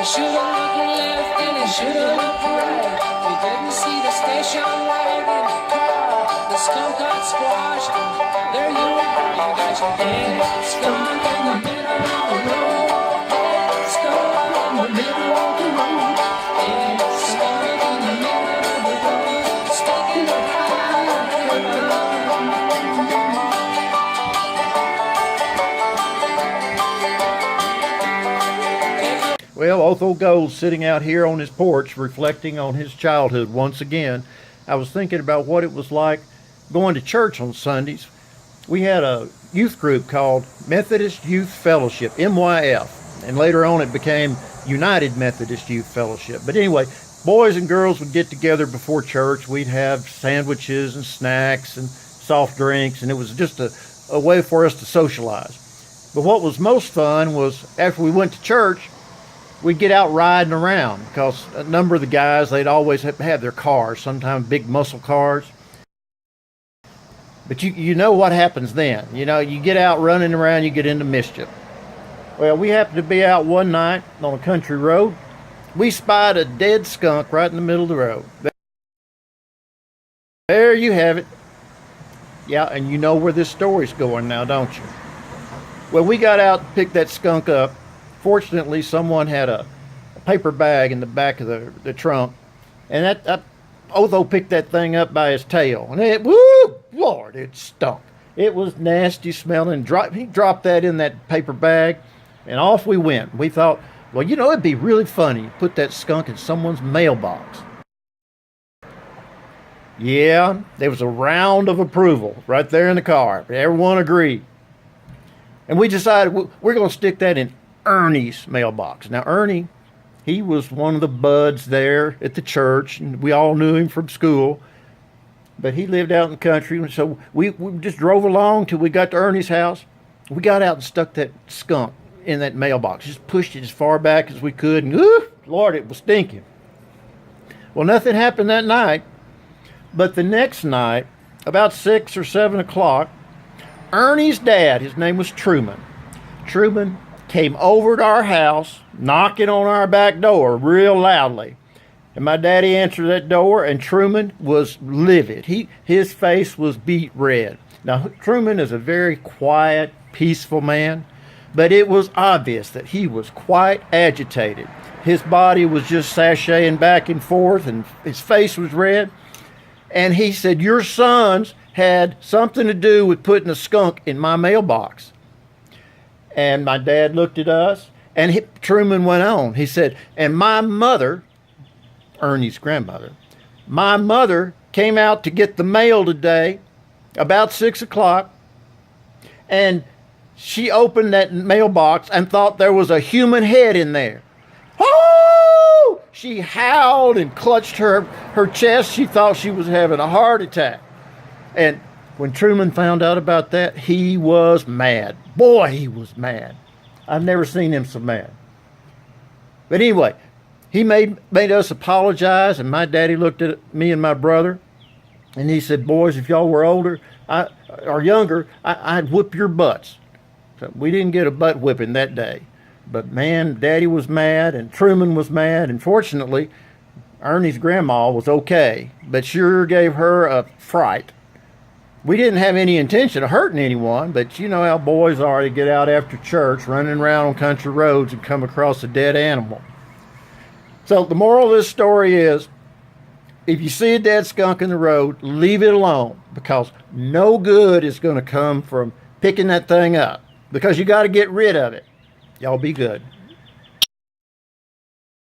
should've looked left and I should've looked right. We didn't see the station wagon car. The skunk got squashed and there you are. You got your dead skunk in the middle of the road. Dead skunk in the middle of the road. Dead skunk in the middle of the road. Stuck in the fire. Well, Otho Gold sitting out here on his porch reflecting on his childhood once again. I was thinking about what it was like going to church on Sundays. We had a youth group called Methodist Youth Fellowship, MYF, and later on it became United Methodist Youth Fellowship. But anyway, boys and girls would get together before church. We'd have sandwiches and snacks and soft drinks, and it was just a way for us to socialize. But what was most fun was after we went to church, we'd get out riding around because a number of the guys, they'd always have their cars, sometimes big muscle cars. But you know what happens then. You know, you get out running around, you get into mischief. Well, we happened to be out one night on a country road. We spied a dead skunk right in the middle of the road. There you have it. Yeah, and you know where this story's going now, don't you? Well, we got out and picked that skunk up. Fortunately, someone had a paper bag in the back of the trunk, and that Otho picked that thing up by his tail, and it, woo, Lord, it stunk. It was nasty smelling. He dropped that in that paper bag, and off we went. We thought, well, you know, it'd be really funny to put that skunk in someone's mailbox. Yeah, there was a round of approval right there in the car. Everyone agreed. And we decided we're going to stick that in Ernie's mailbox. Now, Ernie, he was one of the buds there at the church, and we all knew him from school. But he lived out in the country, and so we just drove along till we got to Ernie's house. We got out and stuck that skunk in that mailbox, just pushed it as far back as we could, and Lord, it was stinking. Well, nothing happened that night, but the next night, about 6 or 7 o'clock, Ernie's dad, his name was Truman, came over to our house, knocking on our back door real loudly. And my daddy answered that door, and Truman was livid. His face was beet red. Now, Truman is a very quiet, peaceful man, but it was obvious that he was quite agitated. His body was just sashaying back and forth, and his face was red. And he said, your sons had something to do with putting a skunk in my mailbox. And my dad looked at us, and Truman went on. He said, and my mother, Ernie's grandmother, my mother came out to get the mail today about 6 o'clock, and she opened that mailbox and thought there was a human head in there. Oh! She howled and clutched her chest. She thought she was having a heart attack. And when Truman found out about that, he was mad. Boy, he was mad. I've never seen him so mad. But anyway, he made us apologize, and my daddy looked at me and my brother, and he said, boys, if y'all were older or younger, I'd whoop your butts. So we didn't get a butt whipping that day. But man, Daddy was mad, and Truman was mad, and fortunately, Ernie's grandma was okay, but sure gave her a fright. We didn't have any intention of hurting anyone, but you know how boys are. They get out after church, running around on country roads and come across a dead animal. So the moral of this story is, if you see a dead skunk in the road, leave it alone, because no good is going to come from picking that thing up, because you got to get rid of it. Y'all be good.